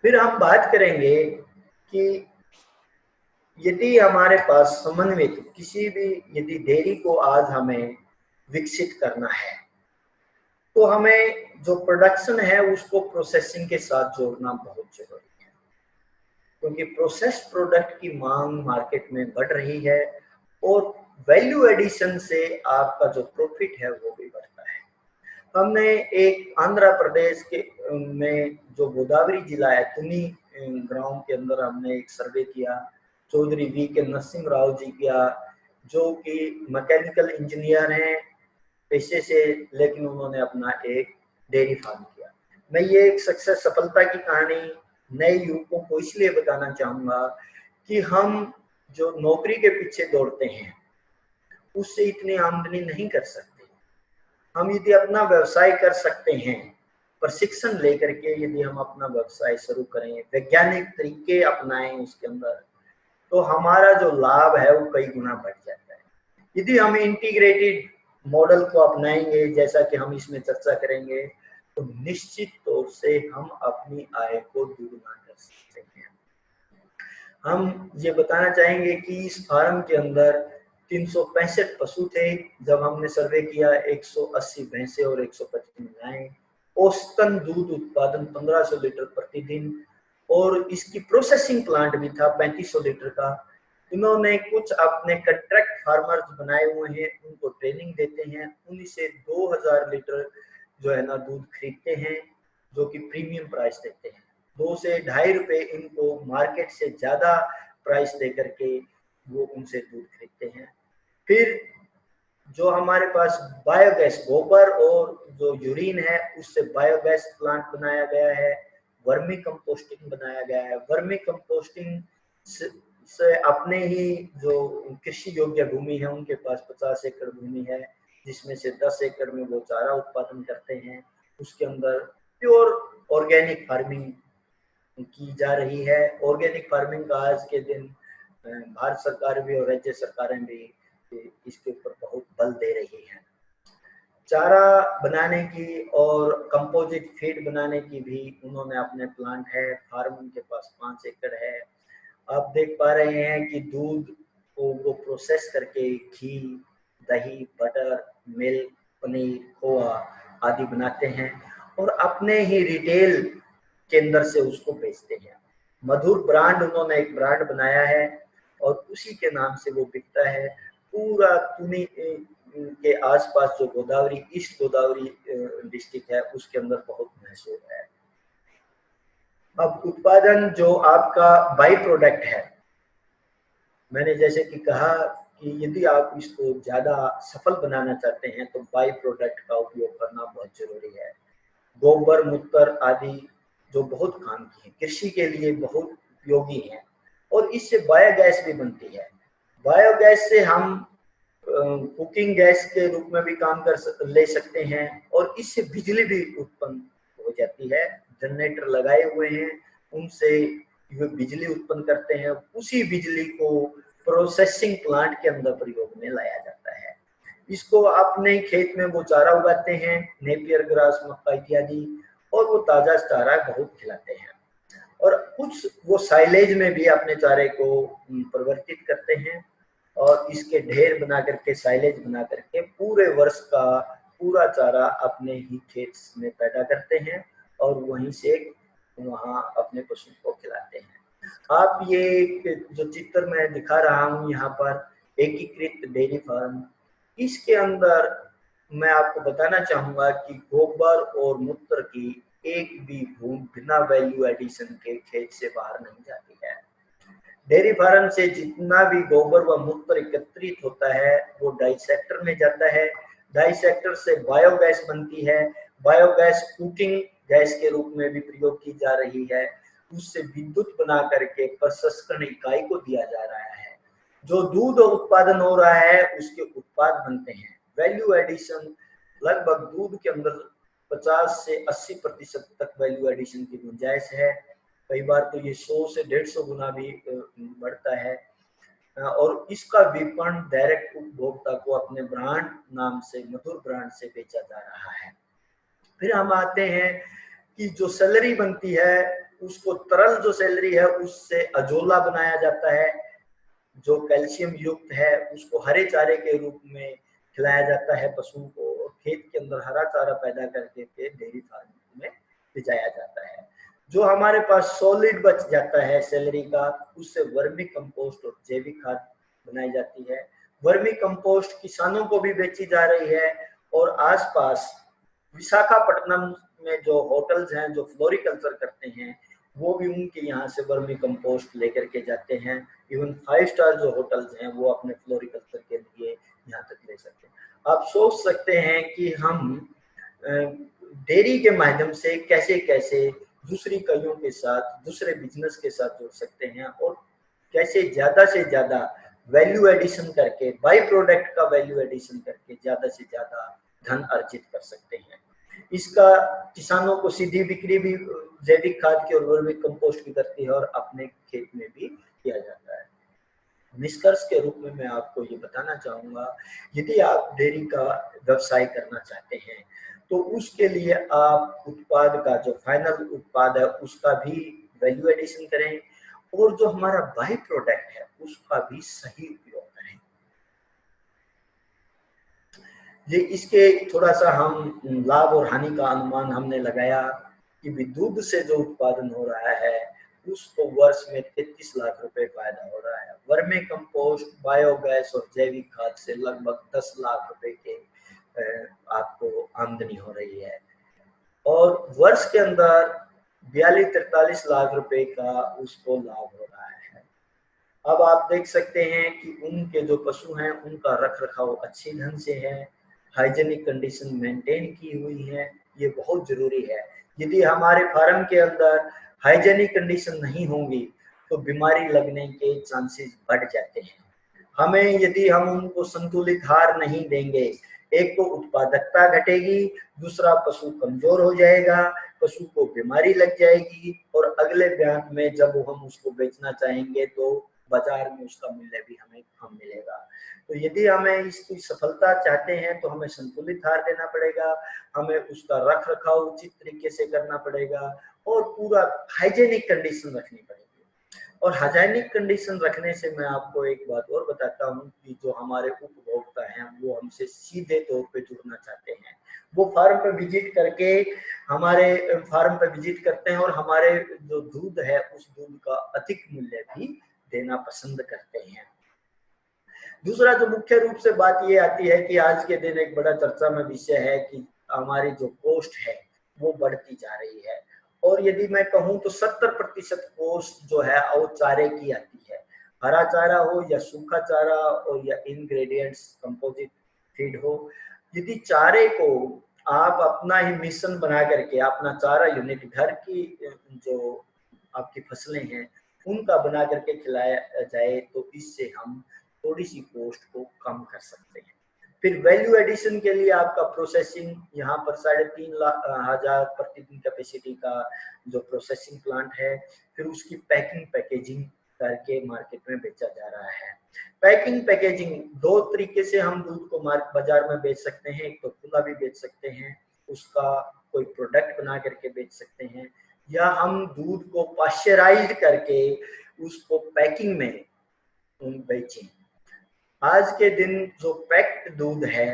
फिर हम बात करेंगे कि यदि हमारे पास समन्वित किसी भी, यदि डेयरी को आज हमें विकसित करना है तो हमें जो प्रोडक्शन है उसको प्रोसेसिंग के साथ जोड़ना बहुत जरूरी है, क्योंकि प्रोसेस प्रोडक्ट की मांग मार्केट में बढ़ रही है और वैल्यू एडिशन से आपका जो प्रॉफिट है वो भी बढ़ता है। हमने एक आंध्र प्रदेश के में जो गोदावरी जिला है तुनी गांव के अंदर हमने एक सर्वे किया, चौधरी वी के नरसिंह राव जी का, जो कि मैकेनिकल इंजीनियर हैं पेशे से, लेकिन उन्होंने अपना एक डेयरी फार्म किया। मैं ये एक सक्सेस सफलता की कहानी नए युवकों को इसलिए बताना चाहूंगा कि हम जो नौकरी के पीछे दौड़ते हैं उससे इतनी आमदनी नहीं कर सकते। हम यदि अपना व्यवसाय कर सकते हैं, प्रशिक्षण लेकर के यदि हम अपना व्यवसाय शुरू करें, वैज्ञानिक तरीके अपनाएं उसके अंदर, तो हमारा जो लाभ है वो कई गुना बढ़ जाता है। यदि हम इंटीग्रेटेड मॉडल को अपनाएंगे, जैसा कि हम इसमें चर्चा करेंगे, तो निश्चित तौर से हम अपनी आय को दुगना कर सकते हैं। हम ये बताना चाहेंगे कि इस फार्म के अंदर 365 पशु थे जब हमने सर्वे किया, 180 भैंसे और 125 गायें, औसतन दूध उत्पादन 1500 लीटर प्रतिदिन, और इसकी प्रोसेसिंग प्लांट भी था 3500 लीटर का। इन्होंने कुछ अपने कंट्रैक्ट फार्मर्स बनाए हुए हैं, उनको ट्रेनिंग देते हैं, उन्हीं से 2000 लीटर जो है ना दूध खरीदते हैं, जो कि प्रीमियम प्राइस देते हैं। 2 से ₹2.5 इनको मार्केट से ज्यादा प्राइस देकर के वो उनसे दूध खरीदते हैं। फिर जो हमारे पास बायोगैस, गोबर और जो यूरिन है उससे बायोगैस प्लांट बनाया गया है, वर्मी कंपोस्टिंग बनाया गया है। वर्मी कंपोस्टिंग से अपने ही जो कृषि योग्य भूमि है उनके पास 50 एकड़ भूमि है, जिसमें से 10 एकड़ में वो चारा उत्पादन करते हैं। उसके अंदर प्योर ऑर्गेनिक फार्मिंग की जा रही है। ऑर्गेनिक फार्मिंग का आज के दिन भारत सरकार भी और राज्य सरकारें भी इसके ऊपर बहुत बल दे रही है। चारा बनाने की और कंपोजिट फीड बनाने की भी उन्होंने अपने प्लांट है। फार्म उनके पास 5 एकड़ है। आप देख पा रहे हैं कि दूध को वो प्रोसेस करके घी, दही, बटर, मिल्क, पनीर, खोआ आदि बनाते हैं और अपने ही रिटेल के अंदर से उसको बेचते हैं। मधुर ब्रांड उन्होंने एक ब्रांड बनाया है और उसी के नाम से वो बिकता है। पूरा तुनी के आसपास जो गोदावरी, ईस्ट गोदावरी डिस्ट्रिक्ट है उसके अंदर बहुत मशहूर है। अब उत्पादन जो आपका बाई प्रोडक्ट है, मैंने जैसे कि कहा कि यदि आप इसको ज्यादा सफल बनाना चाहते हैं तो बाई प्रोडक्ट का उपयोग करना बहुत जरूरी है। गोबर, मूत्र आदि जो बहुत काम की है, कृषि के लिए बहुत उपयोगी है और इससे बायोगैस भी बनती है। बायोगैस से हम कुकिंग गैस के रूप में भी काम ले सकते हैं और इससे बिजली भी उत्पन्न हो जाती है। जनरेटर लगाए हुए हैं, उनसे ये बिजली उत्पन्न करते हैं, उसी बिजली को प्रोसेसिंग प्लांट के अंदर प्रयोग में लाया जाता है। इसको अपने खेत में वो चारा उगाते हैं, नेपियर ग्रास, मक्का इत्यादि, और वो ताजा चारा बहुत खिलाते हैं और कुछ वो साइलेज में भी अपने चारे को परिवर्तित करते हैं और इसके ढेर बना करके, साइलेज बना करके पूरे वर्ष का पूरा चारा अपने ही खेत में पैदा करते हैं और वहीं से वहां अपने पशु को खिलाते हैं। आप ये जो चित्र मैं दिखा रहा हूं यहाँ पर, एकीकृत डेयरी फार्म, इसके अंदर मैं आपको बताना चाहूंगा कि गोबर और मूत्र की एक भी बूंद बिना वैल्यू एडिशन के खेत से बाहर नहीं जाती है। डेयरी फार्म से जितना भी गोबर व मूत्र एकत्रित होता है वो डाइसेक्टर में जाता है। डाइसेक्टर से बायोगैस बनती है। बायोगैस कुकिंग गैस के रूप में भी प्रयोग की जा रही है। उससे विद्युत बना करके प्रसंस्करण इकाई को दिया जा रहा है। जो दूध उत्पादन हो रहा है उसके उत्पाद बनते हैं। वैल्यू एडिशन लगभग दूध के अंदर 50 से 80% तक वैल्यू एडिशन की गुंजाइश है। कई बार तो ये 100 से 150 गुना भी बढ़ता है और इसका विपणन डायरेक्ट उपभोक्ता को अपने ब्रांड नाम से, मधुर ब्रांड से बेचा जा रहा है। फिर हम आते हैं कि जो सैलरी बनती है उसको तरल जो सैलरी है उससे अजोला बनाया जाता है, जो कैल्शियम युक्त है उसको हरे चारे के रूप में खिलाया जाता है पशुओं को, और खेत के अंदर हरा चारा पैदा करके डेयरी फार्म में भिजाया जाता है। जो हमारे पास सॉलिड बच जाता है सैलरी का, उससे वर्मी कंपोस्ट और जैविक खाद बनाई जाती है। वर्मी कंपोस्ट किसानों को भी बेची जा रही है, और आसपास विशाखापट्टनम में जो होटल्स हैं जो फ्लोरिकल्चर करते हैं वो भी उनके यहाँ से वर्मी कंपोस्ट लेकर के जाते हैं। इवन 5 स्टार जो होटल्स हैं वो अपने फ्लोरिकल्चर के लिए यहाँ तक ले सकते हैं। आप सोच सकते हैं कि हम डेयरी के माध्यम से कैसे कैसे दूसरी कइयों के साथ, दूसरे बिजनेस के साथ जुड़ सकते हैं, और कैसे ज्यादा से ज्यादा वैल्यू एडिशन करके, बाई प्रोडक्ट का वैल्यू एडिशन करके ज्यादा से ज्यादा धन अर्जित कर सकते हैं। इसका किसानों को सीधी बिक्री भी जैविक खाद की और वर्मी कंपोस्ट की करती है, और अपने खेत में भी किया जाता है। निष्कर्ष के रूप में मैं आपको ये बताना चाहूंगा, यदि आप डेयरी का व्यवसाय करना चाहते हैं तो उसके लिए आप उत्पाद का जो फाइनल उत्पाद है उसका भी वैल्यू एडिशन करें, और जो हमारा बाई प्रोडक्ट है उसका भी सही उपयोग करें। ये इसके थोड़ा सा हम लाभ और हानि का अनुमान हमने लगाया कि दूध से जो उत्पादन हो रहा है उसको वर्ष में 33 लाख रुपए फायदा हो रहा है। वर्मी कंपोस्ट, बायोगैस और जैविक खाद से लगभग 10 लाख रुपए के आपको आमदनी हो रही है, और वर्ष के अंदर 42-43 लाख रुपए का उसको लाभ हो रहा है। अब आप देख सकते हैं कि उनके जो पशु हैं उनका रख रखाव अच्छी ढंग से है, हाइजेनिक कंडीशन मेंटेन की हुई है, ये बहुत जरूरी है। यदि हमारे फार्म के अंदर हाइजेनिक कंडीशन नहीं होंगी तो बीमारी लगने के चांसेस बढ़ जाते हैं। हमें यदि हम उनको संतुलित आहार नहीं देंगे, एक तो उत्पादकता घटेगी, दूसरा पशु कमजोर हो जाएगा, पशु को बीमारी लग जाएगी, और अगले ब्याह में जब हम उसको बेचना चाहेंगे तो बाजार में उसका मूल्य भी हमें कम मिलेगा। तो यदि हमें इसकी सफलता चाहते हैं तो हमें संतुलित आहार देना पड़ेगा, हमें उसका रख रखाव उचित तरीके से करना पड़ेगा, और पूरा हाइजेनिक कंडीशन रखनी पड़ेगी। और हाइजेनिक कंडीशन रखने से मैं आपको एक बात और बताता हूँ कि जो हमारे उपभोक्ता हैं वो हमसे सीधे तौर पे जुड़ना चाहते हैं, वो फार्म पे विजिट करके हमारे फार्म पे विजिट करते हैं, और हमारे जो दूध है उस दूध का अधिक मूल्य भी देना पसंद करते हैं। दूसरा जो मुख्य रूप से बात ये आती है कि आज के दिन एक बड़ा चर्चा में विषय है कि हमारी जो कॉस्ट है वो बढ़ती जा रही है, और यदि मैं कहूं तो 70% कॉस्ट जो है वो चारे की आती है। हरा चारा हो या सूखा चारा हो या इंग्रेडिएंट्स कंपोजिट फीड हो, यदि चारे को आप अपना ही मिशन बना करके अपना चारा यूनिट घर की जो आपकी फसलें हैं उनका बना करके खिलाया जाए तो इससे हम थोड़ी सी कॉस्ट को कम कर सकते हैं। फिर वैल्यू एडिशन के लिए आपका प्रोसेसिंग, यहाँ पर 3,500 प्रतिदिन कैपेसिटी का जो प्रोसेसिंग प्लांट है, फिर उसकी पैकिंग पैकेजिंग करके मार्केट में बेचा जा रहा है। पैकिंग पैकेजिंग दो तरीके से हम दूध को बाजार में बेच सकते हैं, एक तो खुला भी बेच सकते हैं, उसका कोई प्रोडक्ट बना करके बेच सकते हैं, या हम दूध को पाश्चराइज्ड करके उसको पैकिंग में बेचें। आज के दिन जो पैक्ड दूध है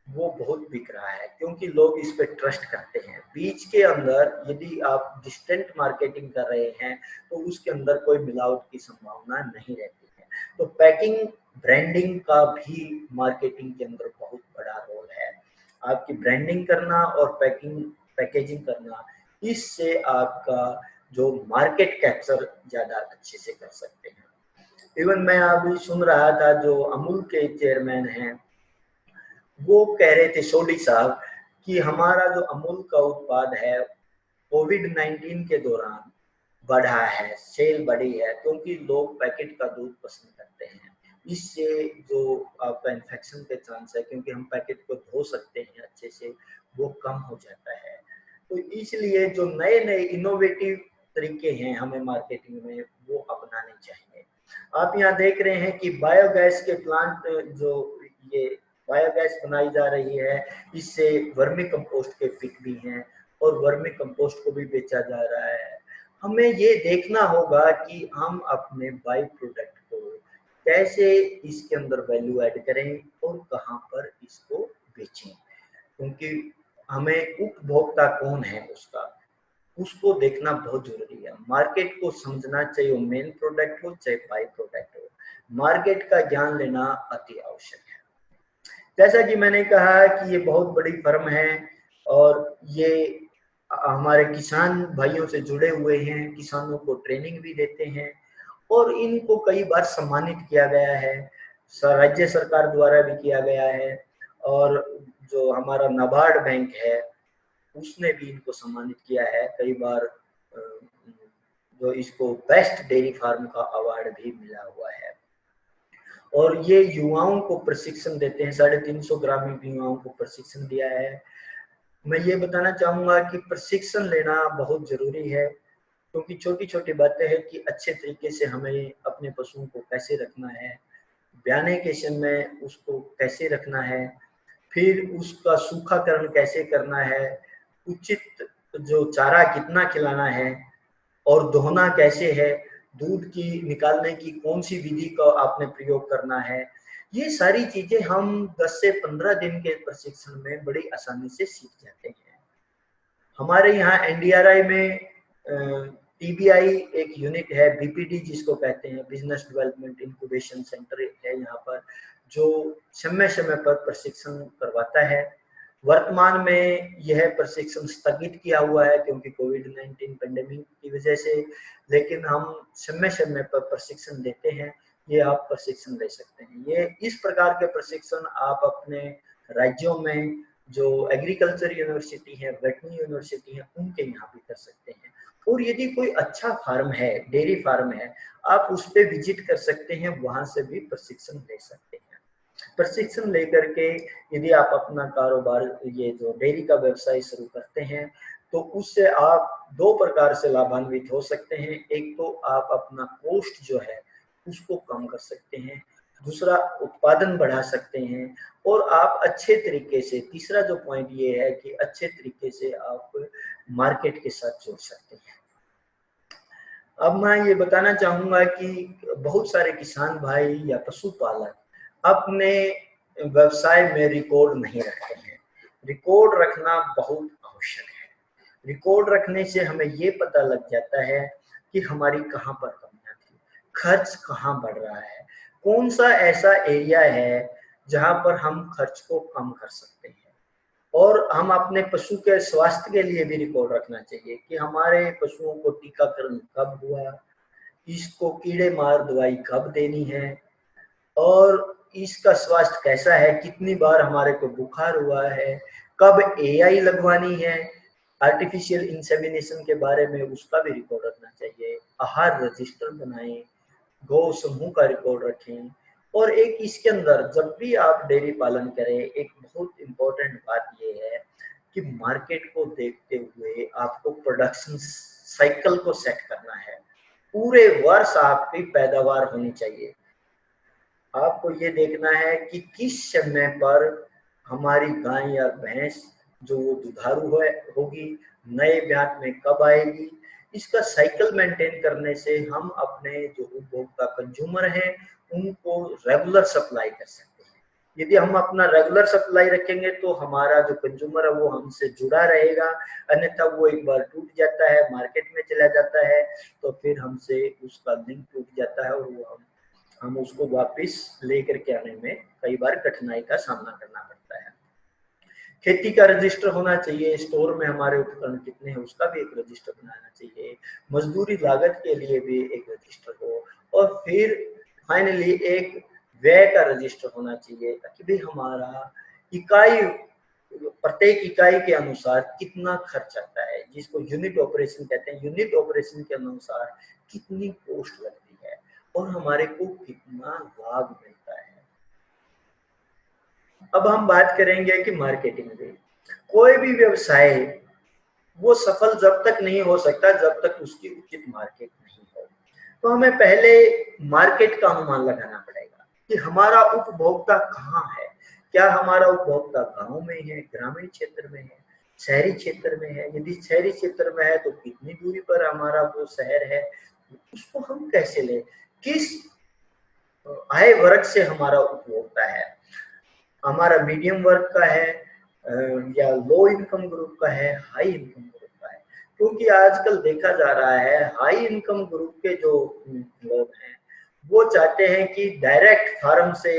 वो बहुत बिक रहा है क्योंकि लोग इस पे ट्रस्ट करते हैं। बीच के अंदर यदि आप डिस्टेंट मार्केटिंग कर रहे हैं तो उसके अंदर कोई मिलावट की संभावना नहीं रहती है। तो पैकिंग ब्रांडिंग का भी मार्केटिंग के अंदर बहुत बड़ा रोल है। आपकी ब्रांडिंग करना और पैकेजिंग करना, इससे आपका जो मार्केट कैप्चर ज्यादा अच्छे से कर सकते हैं। इवन मैं अभी सुन रहा था जो अमूल के चेयरमैन हैं वो कह रहे थे, सोडी साहब, कि हमारा जो अमूल का उत्पाद है कोविड-19 के दौरान बढ़ा है, सेल बढ़ी है, क्योंकि लोग पैकेट का दूध पसंद करते हैं। इससे जो आपका इन्फेक्शन के चांस है, क्योंकि हम पैकेट को धो सकते हैं अच्छे से, वो कम हो जाता है। तो इसलिए जो नए नए इनोवेटिव तरीके हैं हमें मार्केटिंग में वो अपनाने चाहिए। आप यहाँ देख रहे हैं कि बायोगैस के प्लांट, जो ये बायोगैस बनाई जा रही है, इससे वर्मी कंपोस्ट के पिक भी हैं और वर्मी कंपोस्ट को भी बेचा जा रहा है। हमें ये देखना होगा कि हम अपने बाई प्रोडक्ट को कैसे इसके अंदर वैल्यू ऐड करें और कहाँ पर इसको बेचें, क्योंकि हमें उपभोक्ता कौन है उसको देखना बहुत जरूरी है। मार्केट को समझना, चाहे वो मेन प्रोडक्ट हो चाहे बाई प्रोडक्ट हो, मार्केट का ज्ञान लेना अति आवश्यक है। जैसा कि मैंने कहा कि ये बहुत बड़ी फर्म है और ये हमारे किसान भाइयों से जुड़े हुए हैं, किसानों को ट्रेनिंग भी देते हैं और इनको कई बार सम्मानित किया गया है, राज्य सरकार द्वारा भी किया गया है और जो हमारा नाबार्ड बैंक है उसने भी इनको सम्मानित किया है कई बार, जो इसको बेस्ट डेयरी फार्म का अवार्ड भी मिला हुआ है। और ये युवाओं को प्रशिक्षण देते हैं, 350 ग्रामीण युवाओं को प्रशिक्षण दिया है। मैं ये बताना चाहूंगा कि प्रशिक्षण लेना बहुत जरूरी है, क्योंकि छोटी छोटी बातें हैं कि अच्छे तरीके से हमें अपने पशुओं को कैसे रखना है, ब्याने के समय उसको कैसे रखना है, फिर उसका सूखाकरण कैसे करना है, उचित जो चारा कितना खिलाना है और दोहना कैसे है, दूध की निकालने की कौन सी विधि का आपने प्रयोग करना है। ये सारी चीजें हम 10 से 15 दिन के प्रशिक्षण में बड़ी आसानी से सीख जाते हैं। हमारे यहाँ एनडीआरआई में टीबीआई एक यूनिट है, बीपीडी जिसको कहते हैं, बिजनेस डेवलपमेंट इंक्यूबेशन सेंटर है यहाँ पर, जो समय समय पर प्रशिक्षण करवाता है। वर्तमान में यह प्रशिक्षण स्थगित किया हुआ है क्योंकि कोविड-19 पेंडेमिक की वजह से, लेकिन हम समय समय पर प्रशिक्षण देते हैं। ये आप प्रशिक्षण ले सकते हैं। ये इस प्रकार के प्रशिक्षण आप अपने राज्यों में जो एग्रीकल्चर यूनिवर्सिटी है, वेटरनरी यूनिवर्सिटी है, उनके यहाँ भी कर सकते हैं। और यदि कोई अच्छा फार्म है, डेयरी फार्म है, आप उस पे विजिट कर सकते हैं, वहां से भी प्रशिक्षण ले सकते हैं। प्रशिक्षण लेकर के यदि आप अपना कारोबार, ये जो डेयरी का व्यवसाय शुरू करते हैं, तो उससे आप दो प्रकार से लाभान्वित हो सकते हैं। एक तो आप अपना कॉस्ट जो है उसको कम कर सकते हैं, दूसरा उत्पादन बढ़ा सकते हैं और आप अच्छे तरीके से, तीसरा जो पॉइंट ये है कि अच्छे तरीके से आप मार्केट के साथ जुड़ सकते हैं। अब मैं ये बताना चाहूंगा कि बहुत सारे किसान भाई या पशुपालक अपने व्यवसाय में रिकॉर्ड नहीं रखते हैं। रिकॉर्ड रखना बहुत आवश्यक है। रिकॉर्ड रखने से हमें ये पता लग जाता है कि हमारी कहाँ पर कमियां थी, खर्च कहाँ बढ़ रहा है, कौन सा ऐसा एरिया है जहां पर हम खर्च को कम कर सकते हैं। और हम अपने पशु के स्वास्थ्य के लिए भी रिकॉर्ड रखना चाहिए कि हमारे पशुओं को टीकाकरण कब हुआ, इसको कीड़े मार दवाई कब देनी है और इसका स्वास्थ्य कैसा है, कितनी बार हमारे को बुखार हुआ है, कब एआई लगवानी है, आर्टिफिशियल इंसेमिनेशन के बारे में उसका भी रिकॉर्ड रखना चाहिए। आहार रजिस्टर बनाएं, गौ समूह का रिकॉर्ड रखें। और एक इसके अंदर जब भी आप डेयरी पालन करें, एक बहुत इंपॉर्टेंट बात यह है कि मार्केट को देखते हुए आपको प्रोडक्शन साइकिल को सेट करना है। पूरे वर्ष आपकी पैदावार होनी चाहिए। आपको ये देखना है कि किस समय पर हमारी गाय या भैंस जो वो दुधारू है होगी, नए ब्यात में कब आएगी, इसका साइकिल मेंटेन करने से हम अपने जो उपभोक्ता कंज्यूमर हैं उनको रेगुलर सप्लाई कर सकते हैं। यदि हम अपना रेगुलर सप्लाई रखेंगे तो हमारा जो कंज्यूमर है वो हमसे जुड़ा रहेगा, अन्यथा वो एक बार टूट जाता है, मार्केट में चला जाता है, तो फिर हमसे उसका लिंक टूट जाता है और वो हम उसको वापस लेकर के आने में कई बार कठिनाई का सामना करना पड़ता है। खेती का रजिस्टर होना चाहिए, स्टोर में हमारे उपकरण कितने हैं उसका भी एक रजिस्टर बनाना चाहिए, मजदूरी लागत के लिए भी एक रजिस्टर हो, और फिर फाइनली एक व्यय का रजिस्टर होना चाहिए ताकि भी हमारा इकाई, प्रत्येक इकाई के अनुसार कितना खर्च आता है, जिसको यूनिट ऑपरेशन कहते हैं, यूनिट ऑपरेशन के अनुसार कितनी कॉस्ट लगती है और हमारे को कितना लाभ मिलता है। अब हम बात करेंगे कि मार्केटिंग में कोई भी व्यवसाय वो सफल जब तक नहीं हो सकता जब तक उसकी उचित मार्केट नहीं हो। तो हमें पहले मार्केट का अनुमान लगाना पड़ेगा कि हमारा उपभोक्ता कहाँ है। क्या हमारा उपभोक्ता गांव में है, ग्रामीण क्षेत्र में है, शहरी क्षेत्र में है? यदि शहरी क्षेत्र में है तो कितनी दूरी पर हमारा हमारा वो शहर है उसको हम कैसे लें, किस आय वर्ग से हमारा उपभोक्ता है, हमारा मीडियम वर्ग का है या लो इनकम ग्रुप का है, हाई इनकम ग्रुप का है। क्योंकि आजकल देखा जा रहा है हाई इनकम ग्रुप के जो लोग हैं वो चाहते हैं कि डायरेक्ट फार्म से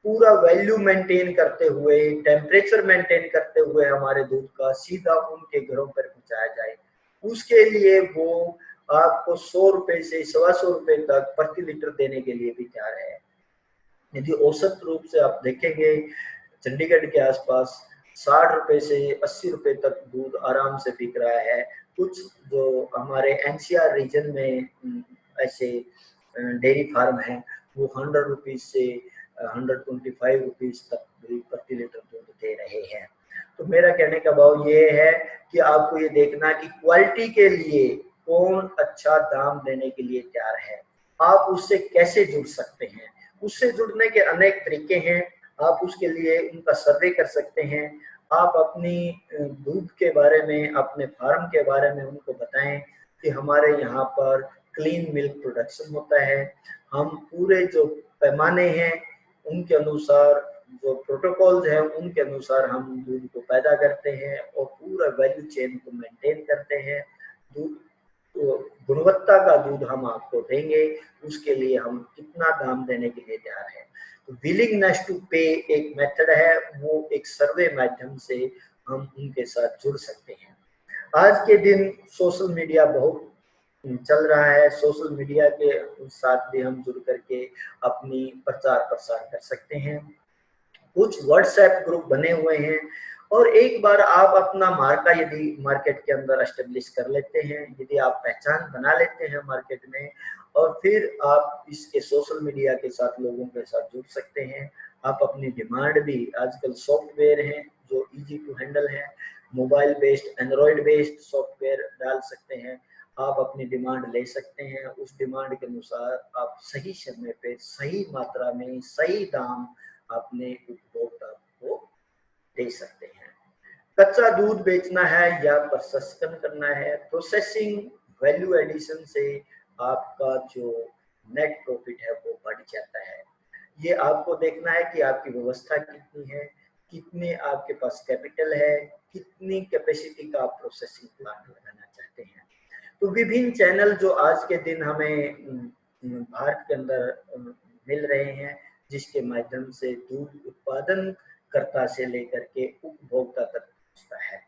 पूरा वैल्यू मेंटेन करते हुए, टेम्परेचर मेंटेन करते हुए हमारे दूध का सीधा उनके घरों पर पहुंचाया जाए। उसके लिए वो आपको 100 रुपए से 125 रुपए तक प्रति लीटर देने के लिए भी तैयार है। यदि औसत रूप से आप देखेंगे चंडीगढ़ के आसपास 60 रुपए से 80 रुपए तक दूध आराम से बिक रहा है। कुछ जो हमारे एनसीआर रीजन में ऐसे डेयरी फार्म है वो 100 रुपीज से 125 रुपीज तक प्रति लीटर दूध दे रहे हैं। तो मेरा कहने का भाव ये है कि आपको ये देखना कि क्वालिटी के लिए कौन अच्छा दाम देने के लिए तैयार है, आप उससे कैसे जुड़ सकते हैं। उससे जुड़ने के अनेक तरीके हैं, आप उसके लिए उनका सर्वे कर सकते हैं। आप अपनी दूध के बारे में, अपने फार्म के बारे में उनको बताएं कि हमारे यहाँ पर क्लीन मिल्क प्रोडक्शन होता है, हम पूरे जो पैमाने हैं उनके अनुसार, जो प्रोटोकॉल्स हैं उनके अनुसार हम दूध को पैदा करते हैं और पूरा वैल्यू चेन को मेंटेन करते हैं। दूध गुणवत्ता का दूध हम आपको देंगे, उसके लिए हम कितना दाम देने के लिए तैयार है। तो विलिंगनेस टू पे एक मेथड है, वो एक सर्वे माध्यम से हम उनके साथ जुड़ सकते हैं। आज के दिन सोशल मीडिया बहुत चल रहा है, सोशल मीडिया के साथ भी हम जुड़ करके अपनी प्रचार प्रसार कर सकते हैं। कुछ व्हाट्सएप ग्रुप बने हुए हैं और एक बार आप अपना मार्का यदि मार्केट के अंदर एस्टेब्लिश कर लेते हैं, यदि आप पहचान बना लेते हैं मार्केट में, और फिर आप इसके सोशल मीडिया के साथ लोगों के साथ जुड़ सकते हैं। आप अपनी डिमांड भी, आजकल सॉफ्टवेयर हैं जो इजी टू हैंडल है, mobile based, Android based software डाल सकते हैं, आप अपनी डिमांड ले सकते हैं। उस डिमांड के अनुसार आप सही समय पे, सही मात्रा में, सही दाम अपने उपभोक्ता को दे सकते हैं। कच्चा दूध बेचना है या प्रसंस्करण करना है, प्रोसेसिंग वैल्यू एडिशन से आपका जो नेट प्रॉफिट है वो बढ़ जाता है। ये आपको देखना है कि आपकी व्यवस्था कितनी है, कितने आपके पास कैपिटल है, कितनी कैपेसिटी का आप प्रोसेसिंग प्लांट लगाना चाहते हैं। तो विभिन्न चैनल जो आज के दिन हमें भारत के अंदर मिल रहे हैं, जिसके माध्यम से दूध उत्पादन कर्ता से लेकर के उपभोक्ता तक पहुंचता है।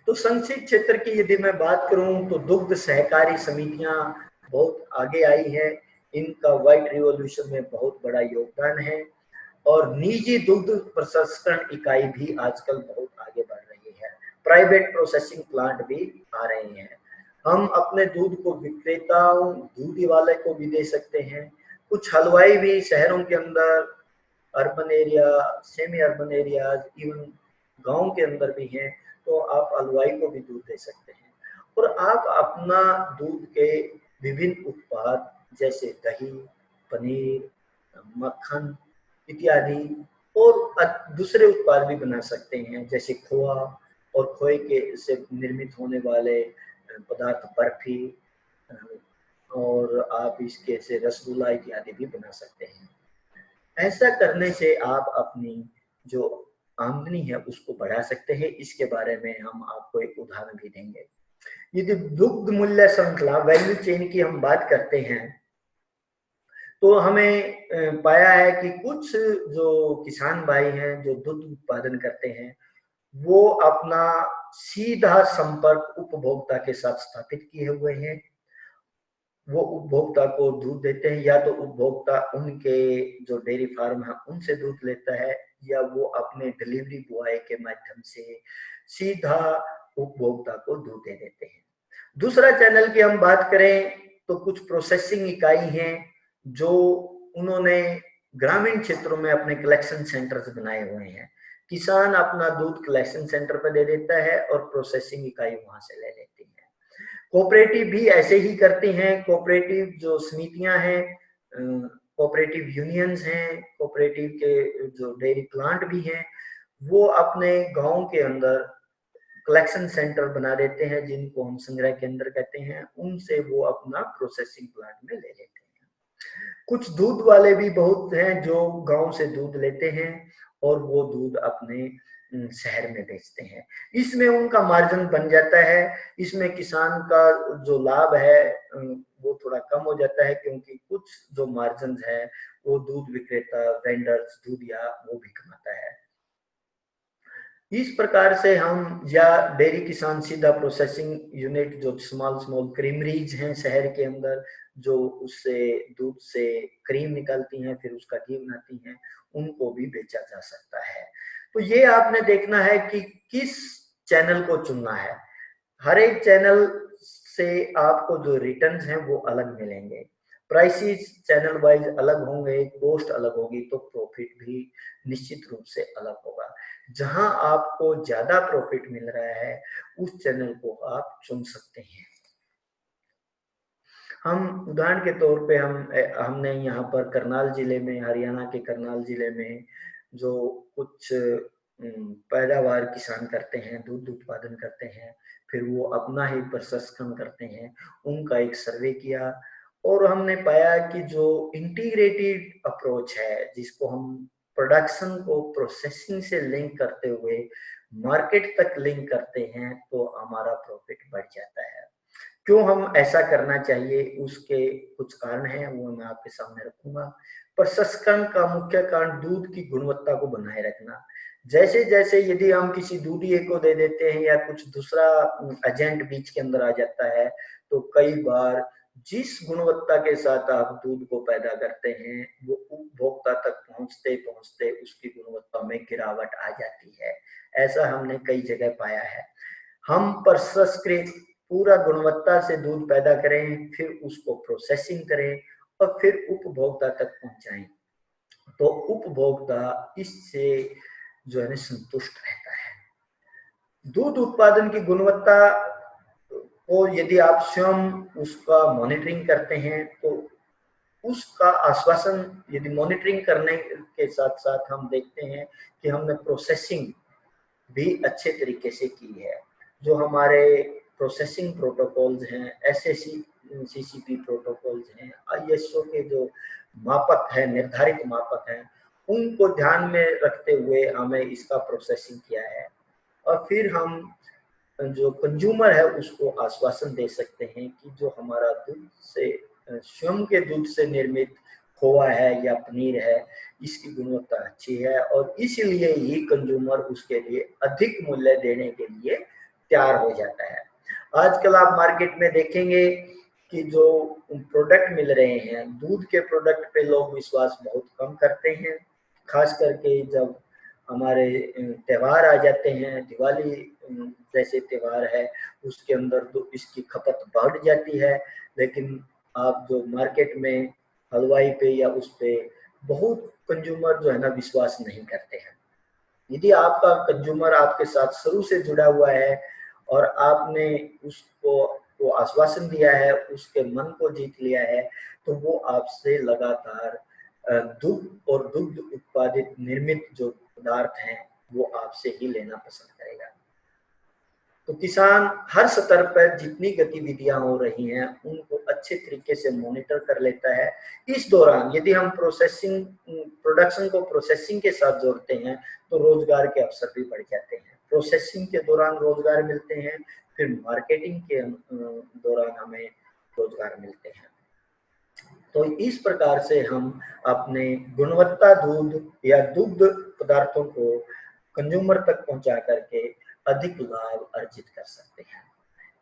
तो संक्षिप्त क्षेत्र की यदि मैं बात करूं तो दुग्ध सहकारी समितियां बहुत आगे आई है, इनका व्हाइट रिवॉल्यूशन में बहुत बड़ा योगदान है और निजी दुग्ध प्रसंस्करण इकाई भी आजकल बहुत आगे बढ़ रही है, प्राइवेट प्रोसेसिंग प्लांट भी आ रहे हैं। हम अपने दूध को विक्रेताओं, दूधी वाले को भी दे सकते हैं। कुछ हलवाई भी शहरों के अंदर, urban area, semi urban areas, even गांव के अंदर भी हैं, तो आप हलवाई को भी दूध दे सकते हैं। और आप अपना दूध के विभिन्न उत्पाद जैसे दही, पनीर, मक्खन इत्यादि और दूसरे उत्पाद भी बना सकते हैं, जैसे खोआ और खोए के से निर्मित होने वाले पदार्थ बर्फी, और आप इसके से रसगुल्ला इत्यादि भी बना सकते हैं। ऐसा करने से आप अपनी जो आमदनी है उसको बढ़ा सकते हैं। इसके बारे में हम आपको एक उदाहरण भी देंगे। यदि दुग्ध मूल्य श्रृंखला, वैल्यू चेन की हम बात करते हैं तो हमें पाया है कि कुछ जो किसान भाई हैं जो दूध उत्पादन करते हैं वो अपना सीधा संपर्क उपभोक्ता के साथ स्थापित किए हुए हैं। वो उपभोक्ता को दूध देते हैं, या तो उपभोक्ता उनके जो डेयरी फार्म है उनसे दूध लेता है, या वो अपने डिलीवरी बॉय के माध्यम से सीधा उपभोक्ता को दूध दे देते हैं। दूसरा चैनल की हम बात करें तो कुछ प्रोसेसिंग इकाई हैं जो उन्होंने ग्रामीण क्षेत्रों में अपने कलेक्शन सेंटर्स बनाए हुए हैं। किसान अपना दूध कलेक्शन सेंटर पर दे देता है और प्रोसेसिंग इकाई वहां से ले लेती है। कोऑपरेटिव भी ऐसे ही करती हैं। कोऑपरेटिव जो समितियां हैं, कोऑपरेटिव यूनियंस हैं, कोऑपरेटिव के जो डेयरी प्लांट भी हैं, वो अपने गांव के अंदर कलेक्शन सेंटर बना देते हैं, जिनको हम संग्रह केंद्र कहते हैं, उनसे वो अपना प्रोसेसिंग प्लांट में ले लेते हैं। कुछ दूध वाले भी बहुत हैं जो गांव से दूध लेते हैं और वो दूध अपने शहर में बेचते हैं। इसमें उनका मार्जिन बन जाता है। इसमें किसान का जो लाभ है वो थोड़ा कम हो जाता है, क्योंकि कुछ जो मार्जिन है वो दूध विक्रेता, वेंडर्स, दूधिया वो भी कमाता है। इस प्रकार से हम, या डेयरी किसान सीधा प्रोसेसिंग यूनिट, जो स्मॉल स्मॉल क्रीमरीज हैं शहर के अंदर, जो उससे दूध से क्रीम निकालती हैं, फिर उसका घी बनाती हैं, उनको भी बेचा जा सकता है। तो ये आपने देखना है कि किस चैनल को चुनना है। हर एक चैनल से आपको जो रिटर्न्स हैं वो अलग मिलेंगे, प्राइसेस चैनल वाइज अलग होंगे, कॉस्ट अलग होगी, तो प्रॉफिट भी निश्चित रूप से अलग होगा। जहां आपको ज्यादा प्रॉफिट मिल रहा है उस चैनल को आप चुन सकते हैं। हम उदाहरण के तौर पे हमने यहाँ पर करनाल जिले में, हरियाणा के करनाल जिले में जो कुछ पैदावार किसान करते हैं, दूध उत्पादन करते हैं, फिर वो अपना ही प्रसंस्करण करते हैं, उनका एक सर्वे किया और हमने पाया कि जो इंटीग्रेटेड अप्रोच है, जिसको हम प्रोडक्शन को प्रोसेसिंग से लिंक करते हुए मार्केट तक लिंक करते हैं, तो हमारा प्रॉफिट बढ़ जाता है। क्यों हम ऐसा करना चाहिए, उसके कुछ कारण हैं, वो मैं आपके सामने रखूंगा। प्रसंस्करण का मुख्य कारण दूध की गुणवत्ता को बनाए रखना। जैसे जैसे यदि हम किसी दूधिए को दे देते हैं या कुछ दूसरा एजेंट बीच के अंदर आ जाता है, तो कई बार जिस गुणवत्ता के साथ आप दूध को पैदा करते हैं वो उपभोक्ता तक पहुंचते पहुंचते उसकी गुणवत्ता में गिरावट आ जाती है। ऐसा हमने कई जगह पाया है। हम प्रसंस्कृत पूरा गुणवत्ता से दूध पैदा करें, फिर उसको प्रोसेसिंग करें और फिर उपभोक्ता तक पहुंचाएं, तो उपभोक्ता इससे जो है संतुष्ट रहता है। दूध उत्पादन की गुणवत्ता को यदि आप स्वयं उसका मॉनिटरिंग करते हैं, तो उसका आश्वासन, यदि मॉनिटरिंग करने के साथ साथ हम देखते हैं कि हमने प्रोसेसिंग भी अच्छे तरीके से की है, जो हमारे प्रोसेसिंग प्रोटोकॉल्स हैं, एसएससी सीसीपी प्रोटोकॉल्स हैं, आईएसओ के जो मापक हैं, निर्धारित मापक हैं, उनको ध्यान में रखते हुए हमें इसका प्रोसेसिंग किया है। और फिर हम जो कंज्यूमर है उसको आश्वासन दे सकते हैं कि जो हमारा दूध से, स्वयं के दूध से निर्मित खोआ है या पनीर है, इसकी गुणवत्ता अच्छी है और इसलिए ही कंज्यूमर उसके लिए अधिक मूल्य देने के लिए तैयार हो जाता है। आजकल आप मार्केट में देखेंगे कि जो प्रोडक्ट मिल रहे हैं, दूध के प्रोडक्ट पे लोग विश्वास बहुत कम करते हैं, खास करके जब हमारे त्योहार आ जाते हैं। दिवाली जैसे त्योहार है उसके अंदर तो इसकी खपत बढ़ जाती है, लेकिन आप जो मार्केट में हलवाई पे या उस पे बहुत कंज्यूमर जो है ना विश्वास नहीं करते हैं। यदि आपका कंज्यूमर आपके साथ शुरू से जुड़ा हुआ है और आपने उसको वो आश्वासन दिया है, उसके मन को जीत लिया है, तो वो आपसे लगातार दूध और दुग्ध उत्पादित निर्मित जो पदार्थ हैं वो आपसे ही लेना पसंद करेगा। तो किसान हर स्तर पर जितनी गतिविधियां हो रही हैं उनको अच्छे तरीके से मॉनिटर कर लेता है। इस दौरान यदि हम प्रोडक्शन को प्रोसेसिंग के साथ जोड़ते हैं तो रोजगार के अवसर भी बढ़ जाते हैं। प्रोसेसिंग के दौरान रोजगार मिलते हैं, फिर मार्केटिंग के दौरान हमें रोजगार मिलते हैं। तो इस प्रकार से हम अपने गुणवत्ता दूध या दुग्ध पदार्थों को कंज्यूमर तक पहुंचा करके अधिक लाभ अर्जित कर सकते हैं।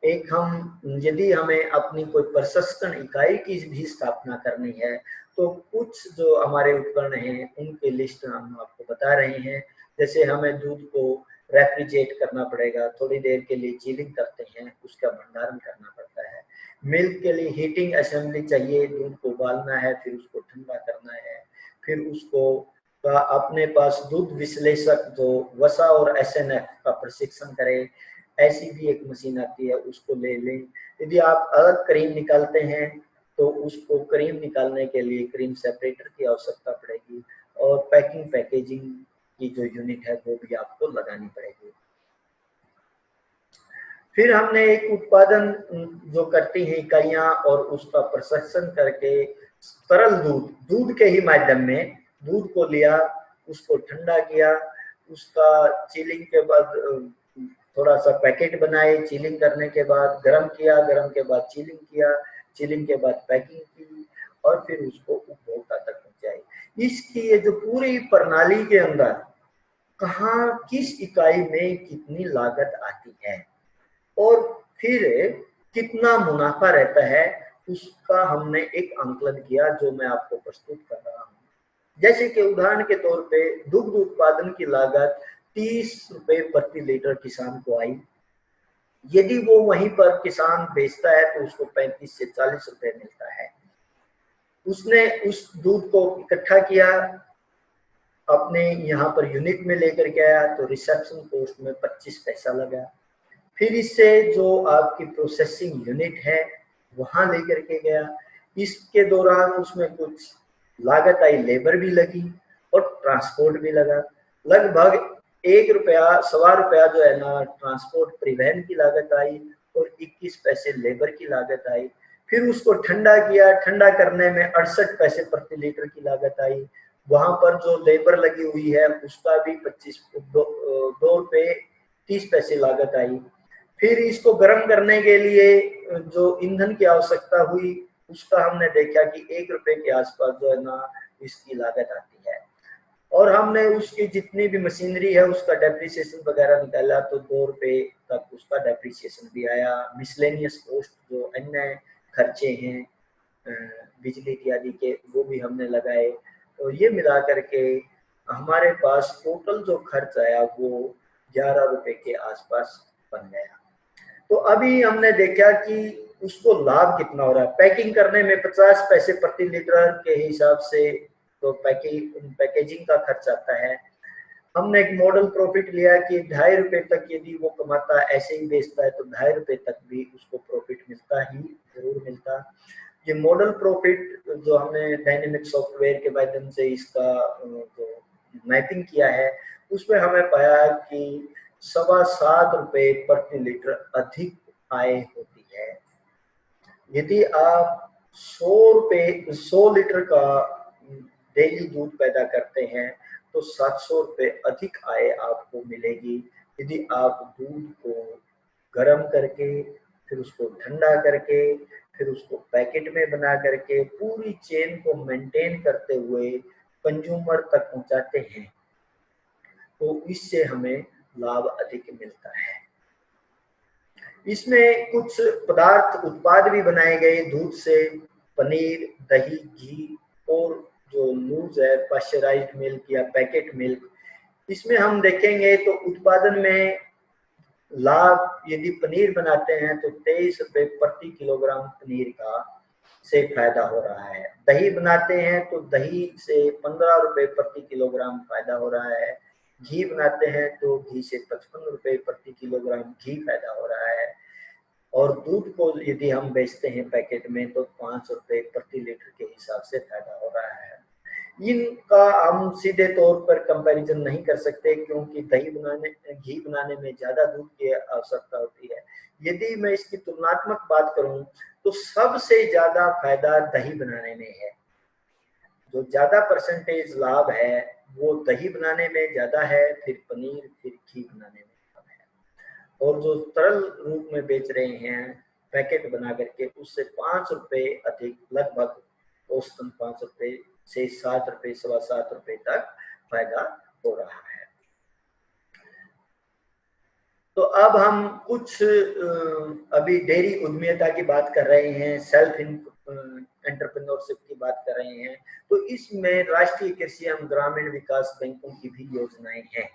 एक हम यदि हमें अपनी कोई प्रसंस्करण इकाई की भी स्थापना करनी है, तो कुछ जो हमारे उपकरण हैं उनके लिस्ट हम आपको बता रहे हैं। जैसे हमें दूध को रेफ्रिजरेट करना पड़ेगा, थोड़ी देर के लिए चिलिंग करते हैं, उसका भंडारण करना पड़ता है। मिल्क के लिए हीटिंग असेंबली चाहिए, दूध को उबालना है, फिर उसको ठंडा करना है, फिर उसको अपने पास दूध विश्लेषक जो वसा और एसएनएफ का प्रशिक्षण करे, ऐसी भी एक मशीन आती है, उसको ले लें। यदि आप अलग क्रीम निकालते हैं तो उसको क्रीम निकालने के लिए क्रीम सेपरेटर की आवश्यकता पड़ेगी और पैकेजिंग की जो यूनिट है वो भी आपको लगानी पड़ेगी। फिर हमने एक उत्पादन जो करती हैं इकाइयां और उसका प्रसंस्करण करके तरल दूध के ही माध्यम में दूध को लिया, उसको ठंडा किया, उसका चिलिंग के बाद थोड़ा सा पैकेट बनाए, चिलिंग करने के बाद गर्म किया, गर्म के बाद चिलिंग किया, चिलिंग के बाद पैकिंग की और फिर उसको उपभोक्ता तक पहुंचाई। इसकी ये जो पूरी प्रणाली के अंदर कहाँ किस इकाई में कितनी लागत आती है और फिर कितना मुनाफा रहता है, उसका हमने एक आंकलन किया जो मैं आपको प्रस्तुत कर रहा हूँ। जैसे कि उदाहरण के तौर पे दुग्ध उत्पादन की लागत 30 रुपए प्रति लीटर किसान को आई। यदि वो वहीं पर किसान बेचता है तो उसको 35 से 40 रुपए मिलता है। उसने उस दूध को इकट्ठा किया, अपने यहाँ पर यूनिट में लेकर के आया तो रिसेप्शन कॉस्ट में 25 पैसा लगा। फिर इससे जो आपकी प्रोसेसिंग यूनिट है वहां लेकर के गया, इसके दौरान उसमें कुछ लागत आई, लेबर भी लगी और ट्रांसपोर्ट भी लगा। लगभग 1 रुपया 1.25 रुपया जो है ना ट्रांसपोर्ट परिवहन की लागत आई और 21 पैसे लेबर की लागत आई। फिर उसको ठंडा किया, ठंडा करने में 68 पैसे प्रति लीटर की लागत आई। वहां पर जो लेबर लगी हुई है उसका भी 2 रुपये 30 पैसे लागत आई। फिर इसको गर्म करने के लिए जो ईंधन की आवश्यकता हुई उसका हमने देखा कि 1 रुपए के आसपास जो है ना इसकी लागत आती है और हमने उसकी जितनी भी मशीनरी है उसका डेप्रिसिएशन वगैरह निकाला तो 2 रुपए तक उसका डेप्रिसिएशन भी आया। मिसलेनियस कॉस्ट जो अन्य खर्चे हैं बिजली इत्यादि के वो भी हमने लगाए, तो ये मिला करके हमारे पास टोटल जो खर्च आया वो 11 रुपए के आसपास बन गया। तो अभी हमने देखा कि उसको लाभ कितना हो रहा है। पैकिंग करने में 50 पैसे प्रति लीटर के हिसाब से तो पैकेजिंग का खर्च आता है। हमने एक मॉडल प्रॉफिट लिया कि 2.5 रुपए तक यदि वो कमाता है, ऐसे ही बेचता है तो 2.5 रुपए तक भी उसको प्रॉफिट मिलता ही जरूर मिलता। ये मॉडल प्रॉफिट जो हमने डायनेमिक सॉफ्टवेयर के माध्यम से इसका जो मैपिंग किया है उसमें हमें पाया कि 7.25 रुपए प्रति लीटर अधिक आय होती है। यदि आप 100 लीटर का डेली दूध पैदा करते हैं तो 700 रुपए अधिक आय आपको मिलेगी यदि आप दूध को गर्म करके फिर उसको ठंडा करके फिर उसको पैकेट में बना करके पूरी चेन को मेंटेन करते हुए कंज्यूमर तक पहुंचाते हैं तो इससे हमें लाभ अधिक मिलता है। इसमें कुछ पदार्थ उत्पाद भी बनाए गए दूध से, पनीर, दही, घी और जो लूज है पाश्चराइज्ड मिल्क या पैकेट मिल्क। इसमें हम देखेंगे तो उत्पादन में लाभ यदि पनीर बनाते हैं तो 23 रुपए प्रति किलोग्राम पनीर का से फायदा हो रहा है। दही बनाते हैं तो दही से 15 रुपए प्रति किलोग्राम फायदा हो रहा है। घी बनाते हैं तो घी से 55 रुपए प्रति किलोग्राम घी फायदा हो रहा है और दूध को यदि हम बेचते हैं पैकेट में तो 5 रुपए प्रति लीटर के हिसाब से फायदा हो रहा है। इनका हम सीधे तौर पर कंपैरिजन नहीं कर सकते क्योंकि घी बनाने में ज्यादा दूध की आवश्यकता होती है। यदि मैं इसकी तुलनात्मक बात करूं तो सबसे ज्यादा फायदा दही बनाने में है। जो ज्यादा परसेंटेज लाभ है वो दही बनाने में ज्यादा है, फिर पनीर, फिर घी बनाने में कम है। और जो तरल रूप में बेच रहे हैं पैकेट बना करके उससे 5 रुपए अधिक, लगभग औसतन 5 रुपए से 7 रुपए 7.25 रुपए तक फायदा हो रहा है। तो अब हम कुछ अभी डेयरी उद्यमिता की बात कर रहे हैं, सेल्फ एंटरप्रेन्योरशिप की बात कर रहे हैं, तो इसमें राष्ट्रीय कृषि एवं ग्रामीण विकास बैंकों की भी योजनाएं हैं।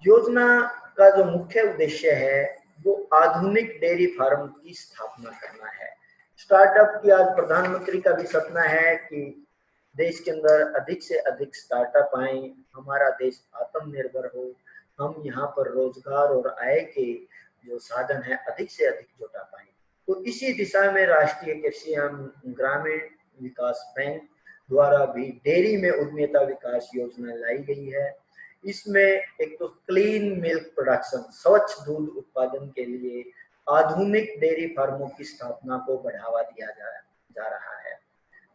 योजना का जो मुख्य उद्देश्य है वो आधुनिक डेयरी फार्म की स्थापना करना है। स्टार्टअप की आज प्रधानमंत्री का भी सपना है कि देश के अंदर अधिक से अधिक स्टार्टअप आए, हमारा देश आत्मनिर्भर हो, हम यहाँ पर रोजगार और आय के जो साधन है अधिक से अधिक जुटा पाए। तो इसी दिशा में राष्ट्रीय कृषि एवं ग्रामीण विकास बैंक द्वारा भी डेयरी में उद्यमिता विकास योजना लाई गई है। इसमें एक तो क्लीन मिल्क प्रोडक्शन, स्वच्छ दूध उत्पादन के लिए आधुनिक डेयरी फार्मों की स्थापना को बढ़ावा दिया जा रहा है।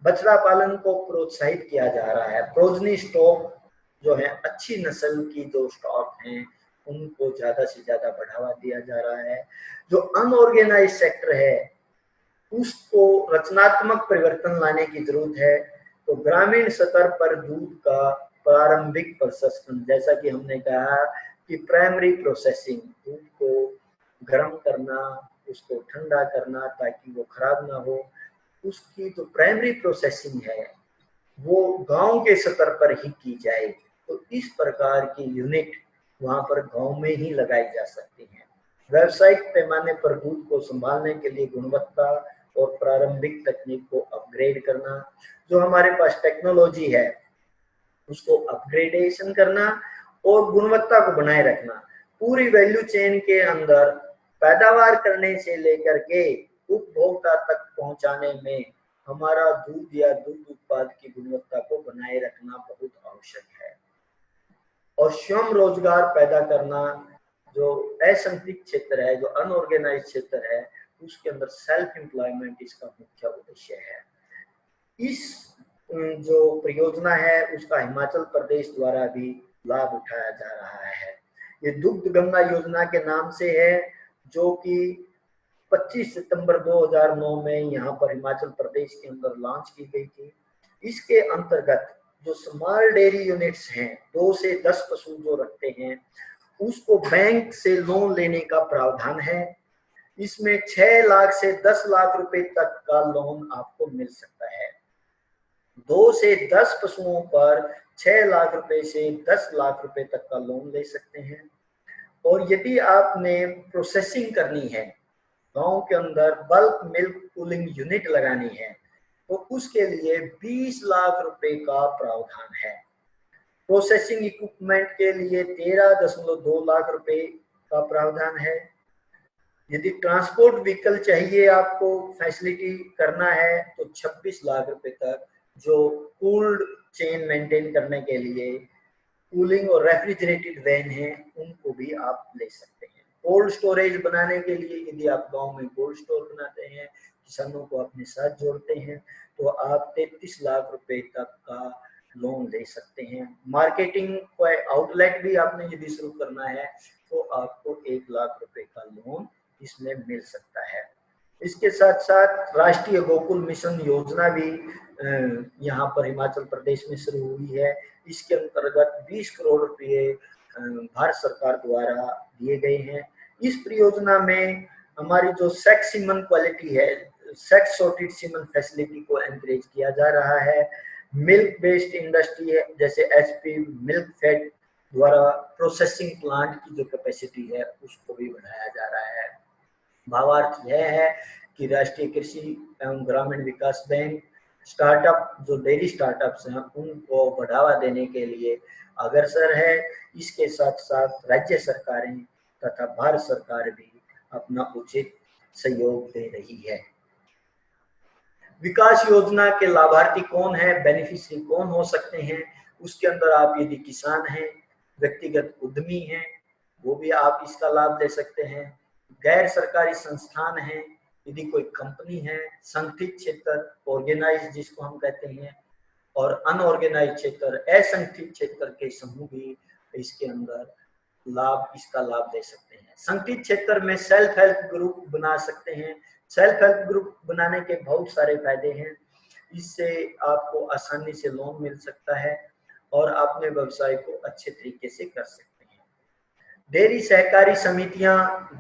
बछड़ा पालन को प्रोत्साहित किया जा रहा है। प्रोजनी स्टॉक जो है, अच्छी नस्ल की जो स्टॉक हैं उनको ज्यादा से ज्यादा बढ़ावा दिया जा रहा है। जो अनऑर्गेनाइज सेक्टर है उसको रचनात्मक परिवर्तन लाने की जरूरत है। तो ग्रामीण स्तर पर दूध का प्रारंभिक प्रसंस्करण, जैसा कि हमने कहा कि प्राइमरी प्रोसेसिंग, दूध को गर्म करना, उसको ठंडा करना ताकि वो खराब ना हो, उसकी जो प्राइमरी प्रोसेसिंग है वो गांव के स्तर पर ही की जाए। तो इस प्रकार की यूनिट वहां पर गांव में ही लगाई जा सकती हैं। व्यावसायिक पैमाने पर दूध को संभालने के लिए गुणवत्ता और प्रारंभिक तकनीक को अपग्रेड करना, जो हमारे पास टेक्नोलॉजी है उसको अपग्रेडेशन करना और गुणवत्ता को बनाए रखना। पूरी वैल्यू चेन के अंदर पैदावार करने से लेकर के उपभोक्ता तक पहुंचाने में हमारा दूध या दूध उत्पाद की गुणवत्ता को बनाए रखना बहुत आवश्यक है। और स्वयं रोजगार पैदा करना, जो असंगठित क्षेत्र है, जो अनऑर्गेनाइज क्षेत्र है, उसके अंदर सेल्फ एम्प्लॉयमेंट इसका मुख्य उद्देश्य है। इस जो परियोजना है उसका हिमाचल प्रदेश द्वारा भी लाभ उठाया जा रहा है। ये दुग्ध गंगा योजना के नाम से है, जो कि 25 सितंबर 2009 में यहाँ पर हिमाचल प्रदेश के अंदर लॉन्च की गई थी। इसके अंतर्गत जो स्मॉल डेयरी यूनिट्स हैं, 2 से 10 पशु जो रखते हैं, उसको बैंक से लोन लेने का प्रावधान है। इसमें 6 लाख से 10 लाख रुपए तक का लोन आपको मिल सकता है। 2 से 10 पशुओं पर 6 लाख रुपए से 10 लाख रुपए तक का लोन ले सकते हैं। और यदि आपने प्रोसेसिंग करनी है, गांव के अंदर बल्क मिल्क कूलिंग यूनिट लगानी है, तो उसके लिए 20 लाख रुपए का प्रावधान है। प्रोसेसिंग इक्विपमेंट के लिए 13.2 लाख रुपए का प्रावधान है। यदि ट्रांसपोर्ट व्हीकल चाहिए, आपको फैसिलिटी करना है, तो 26 लाख रुपए तक जो कूल्ड चेन मेंटेन करने के लिए कूलिंग और रेफ्रिजरेटेड वैन है, उनको भी आप ले सकते हैं। कोल्ड स्टोरेज बनाने के लिए, यदि आप गांव में कोल्ड स्टोर बनाते हैं, किसानों को अपने साथ जोड़ते हैं, तो आप 33 लाख रुपए तक का लोन ले सकते हैं। मार्केटिंग को आउटलेट भी आपने यदि शुरू करना है तो आपको 1 लाख रुपए का लोन इसमें मिल सकता है। इसके साथ साथ राष्ट्रीय गोकुल मिशन योजना भी यहाँ पर हिमाचल प्रदेश में शुरू हुई है। इसके अंतर्गत 20 करोड़ रुपए भारत सरकार द्वारा दिए गए हैं। इस परियोजना में हमारी जो सेक्स सीमन क्वालिटी है, सेक्स सॉर्टेड सीमन फैसिलिटी को एनकरेज किया जा रहा है। मिल्क बेस्ड इंडस्ट्री है, जैसे एचपी मिल्क फेड द्वारा प्रोसेसिंग प्लांट की जो कैपेसिटी है उसको भी बढ़ाया जा रहा है। भावार्थ यह है कि राष्ट्रीय कृषि एवं ग्रामीण विकास बैंक स्टार्टअप, जो डेयरी स्टार्टअप्स हैं, उनको बढ़ावा देने के लिए अग्रसर है। इसके साथ साथ राज्य सरकारें तथा भारत सरकार भी अपना उचित सहयोग दे रही है। विकास योजना के लाभार्थी कौन है, बेनिफिशियरी कौन हो सकते हैं? उसके अंदर आप यदि किसान हैं, व्यक्तिगत उद्यमी हैं, वो भी आप इसका लाभ ले सकते हैं। गैर सरकारी संस्थान हैं, यदि कोई कंपनी है, संगठित क्षेत्र ऑर्गेनाइज जिसको हम कहते हैं, और अनऑर्गेनाइज क्षेत्र असंगठित क्षेत्र के समूह भी इसके अंदर इसका लाभ ले सकते हैं। संगठित क्षेत्र में सेल्फ हेल्प ग्रुप बना सकते हैं। सेल्फ हेल्प ग्रुप बनाने के बहुत सारे फायदे हैं। इससे आपको आसानी से लोन मिल सकता है और अपने व्यवसाय को अच्छे तरीके से कर सकते हैं। डेयरी सहकारी समितियां,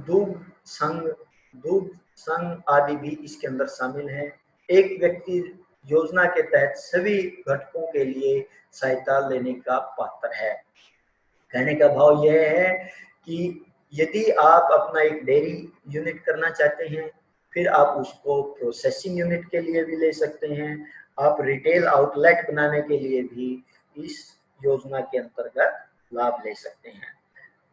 दूध संघ आदि भी इसके अंदर शामिल हैं। एक व्यक्ति योजना के तहत सभी घटकों के लिए सहायता लेने का पात्र है। कहने का भाव यह है कि यदि आप अपना एक डेयरी यूनिट करना चाहते हैं, फिर आप उसको प्रोसेसिंग यूनिट के लिए भी ले सकते हैं। आप रिटेल आउटलेट बनाने के लिए भी इस योजना के अंतर्गत लाभ ले सकते हैं।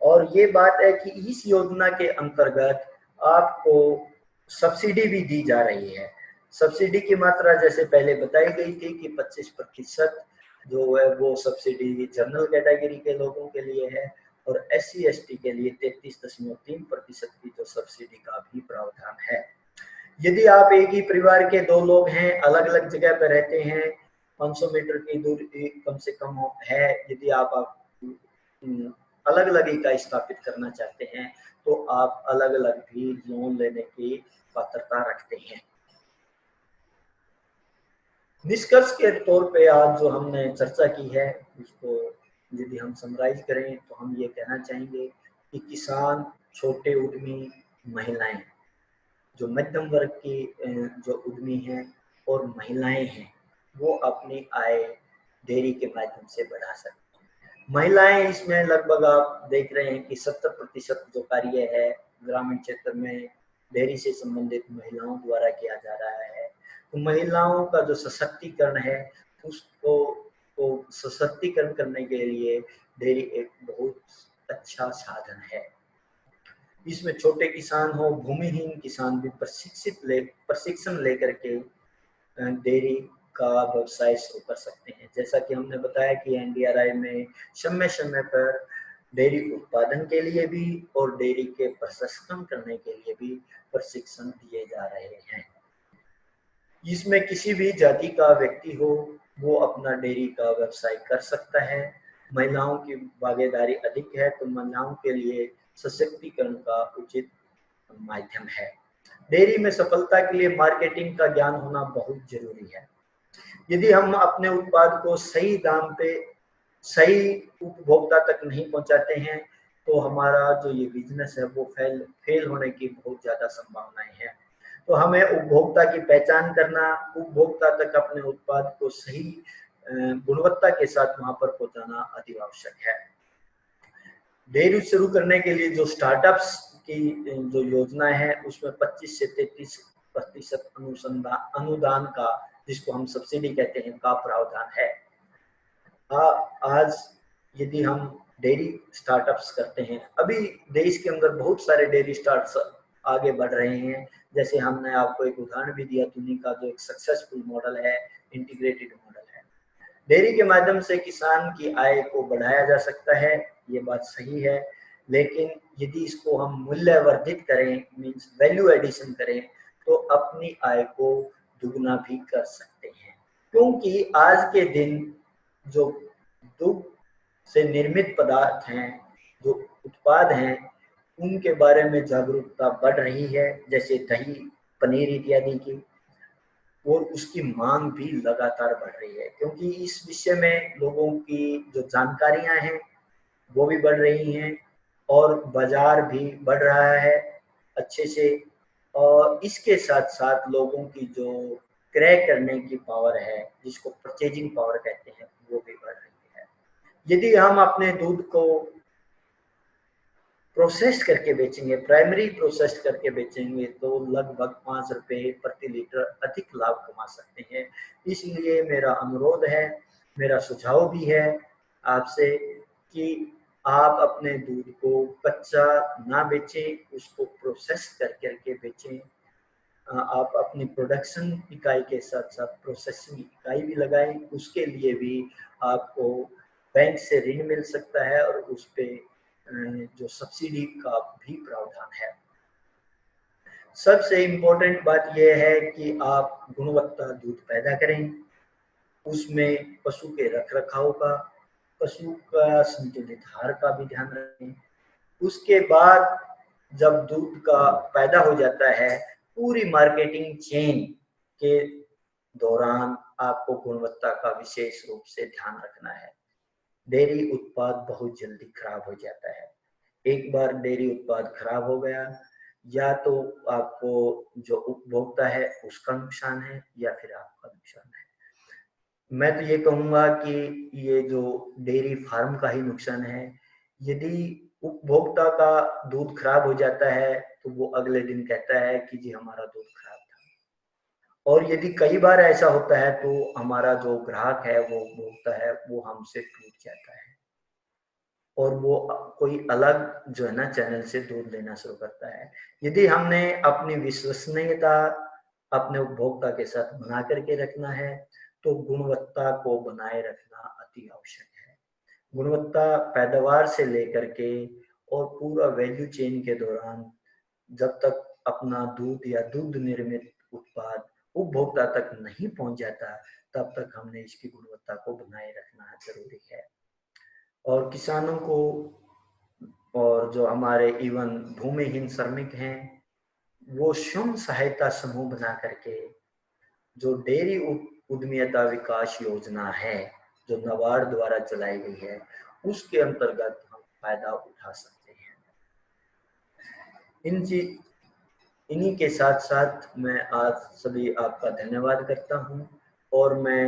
और ये बात है कि इस योजना के अंतर्गत आपको सब्सिडी भी दी जा रही है। सब्सिडी की मात्रा जैसे पहले बताई गई थी कि 25% जो है वो सब्सिडी जनरल कैटेगरी के लोगों के लिए है, और SC/ST के लिए 33.3% की जो सब्सिडी का भी प्रावधान है। यदि आप एक ही परिवार के 2 लोग हैं, अलग अलग जगह पर रहते हैं, 500 मीटर की दूरी कम से कम है, यदि आप अलग अलग इकाई स्थापित करना चाहते हैं तो आप अलग अलग भी लोन लेने की पात्रता रखते हैं। निष्कर्ष के तौर पे आज जो हमने चर्चा की है उसको यदि हम समराइज करें तो हम ये कहना चाहेंगे कि किसान, छोटे उद्यमी, महिलाएं, जो मध्यम वर्ग की जो उद्यमी हैं और महिलाएं हैं, वो अपनी आय डेयरी के माध्यम से बढ़ा सकते हैं। महिलाएं इसमें लगभग आप देख रहे हैं कि 70% जो कार्य है ग्रामीण क्षेत्र में डेयरी से संबंधित महिलाओं द्वारा किया जा रहा है। तो महिलाओं का जो सशक्तिकरण है उसको सशक्तिकरण करने के लिए डेयरी एक बहुत अच्छा साधन है। इसमें छोटे किसान हो, भूमिहीन किसान भी प्रशिक्षण लेकर के डेयरी का व्यवसाय शुरू कर सकते हैं। जैसा कि हमने बताया कि NDRI में समय समय पर डेयरी उत्पादन के लिए भी और डेयरी के प्रसंस्करण करने के लिए भी प्रशिक्षण दिए जा रहे हैं। इसमें किसी भी जाति का व्यक्ति हो वो अपना डेयरी का व्यवसाय कर सकता है। महिलाओं की भागीदारी अधिक है तो महिलाओं के लिए सशक्तिकरण का उचित माध्यम है। डेयरी में सफलता के लिए मार्केटिंग का ज्ञान होना बहुत जरूरी है। यदि हम अपने उत्पाद को सही दाम पे सही उपभोक्ता तक नहीं पहुंचाते हैं तो हमारा जो ये बिजनेस है वो फेल होने की बहुत ज्यादा संभावनाएं हैं। तो हमें उपभोक्ता की पहचान करना, उपभोक्ता तक अपने उत्पाद को सही गुणवत्ता के साथ वहां पर पहुंचाना अति आवश्यक है। डेयरी शुरू करने के लिए जो स्टार्टअप्स की जो योजना है उसमें 25 से 33% अनुदान का, जिसको हम सब्सिडी कहते हैं, का प्रावधान है। आज यदि हम डेयरी स्टार्टअप्स करते हैं, अभी देश के अंदर बहुत सारे डेयरी स्टार्टअप्स आगे बढ़ रहे हैं। जैसे हमने आपको एक उदाहरण भी दिया, तुनी का जो एक सक्सेसफुल मॉडल है, इंटीग्रेटेड मॉडल है। डेयरी के माध्यम से किसान की आय को बढ़ाया जा सकता है, ये बात सही है, लेकिन यदि इसको हम मूल्यवर्धित करें, मीन्स वैल्यू एडिशन करें, तो अपनी आय को दुगना भी कर सकते हैं। क्योंकि आज के दिन जो दुग्ध से निर्मित पदार्थ हैं, जो उत्पाद हैं, उनके बारे में जागरूकता बढ़ रही है, जैसे दही, पनीर इत्यादि की, और उसकी मांग भी लगातार बढ़ रही है, क्योंकि इस विषय में लोगों की जो जानकारियां हैं वो भी बढ़ रही हैं और बाजार भी बढ़ रहा है अच्छे से, और इसके साथ साथ लोगों की जो क्रय करने की पावर है, जिसको परचेजिंग पावर कहते हैं, वो भी बढ़ रही है। यदि हम अपने दूध को प्रोसेस करके बेचेंगे, प्राइमरी प्रोसेस करके बेचेंगे, तो लगभग 5 रुपए प्रति लीटर अधिक लाभ कमा सकते हैं। इसलिए मेरा अनुरोध है, मेरा सुझाव भी है आपसे कि आप अपने दूध को कच्चा ना बेचें, उसको प्रोसेस करके बेचें। आप अपनी प्रोडक्शन इकाई के साथ साथ प्रोसेसिंग इकाई भी लगाएं, उसके लिए भी आपको बैंक से ऋण मिल सकता है और उस पे जो सब्सिडी का भी प्रावधान है। सबसे इम्पोर्टेंट बात यह है कि आप गुणवत्ता दूध पैदा करें, उसमें पशु के रखरखाव का, पशु का संतुलित आहार का भी ध्यान रखें। उसके बाद जब दूध का पैदा हो जाता है, पूरी मार्केटिंग चेन के दौरान आपको गुणवत्ता का विशेष रूप से ध्यान रखना है। डेयरी उत्पाद बहुत जल्दी खराब हो जाता है। एक बार डेयरी उत्पाद खराब हो गया, या तो आपको जो उपभोक्ता है उसका नुकसान है या फिर आपका नुकसान है। मैं तो ये कहूँगा कि ये जो डेयरी फार्म का ही नुकसान है। यदि उपभोक्ता का दूध खराब हो जाता है तो वो अगले दिन कहता है कि जी हमारा दूध खराब था, और यदि कई बार ऐसा होता है तो हमारा जो ग्राहक है, वो उपभोक्ता है, वो हमसे टूट जाता है और वो कोई अलग जो है ना चैनल से दूध लेना शुरू करता है। यदि हमने अपनी विश्वसनीयता अपने उपभोक्ता के साथ बना करके रखना है तो गुणवत्ता को बनाए रखना अति आवश्यक है। गुणवत्ता पैदावार से लेकर के और पूरा वैल्यू चेन के दौरान जब तक अपना दूध या दूध निर्मित उत्पाद उपभोक्ता तक नहीं पहुंच जाता, तब तक हमने इसकी गुणवत्ता को बनाए रखना जरूरी है। और किसानों को और जो हमारे इवन भूमिहीन श्रमिक हैं, वो स्वयं सहायता समूह बना करके जो डेयरी उद्यमिता विकास योजना है जो नाबार्ड द्वारा चलाई गई है, उसके अंतर्गत हम फायदा उठा सकते हैं। इन्हीं के साथ साथ मैं आज सभी आपका धन्यवाद करता हूं और मैं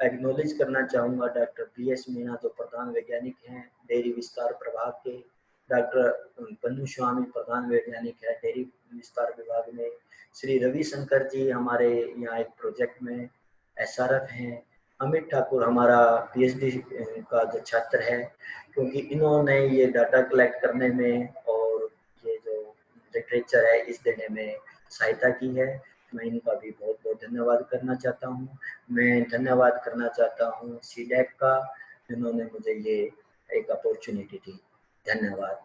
एक्नॉलेज करना चाहूँगा डॉक्टर PS मीणा जो प्रधान वैज्ञानिक हैं डेयरी विस्तार प्रभाग के, डॉक्टर पन्नू स्वामी प्रधान वैज्ञानिक है डेयरी विस्तार विभाग में, श्री रविशंकर जी हमारे यहाँ एक प्रोजेक्ट में SRF हैं, अमित ठाकुर हमारा PhD का जो छात्र है, क्योंकि इन्होंने ये डाटा कलेक्ट करने में और ये जो लिटरेचर है इस देने में सहायता की है। मैं इनका भी बहुत बहुत धन्यवाद करना चाहता हूँ। मैं धन्यवाद करना चाहता हूँ CDAC का, जिन्होंने मुझे ये एक अपॉर्चुनिटी दी। धन्यवाद।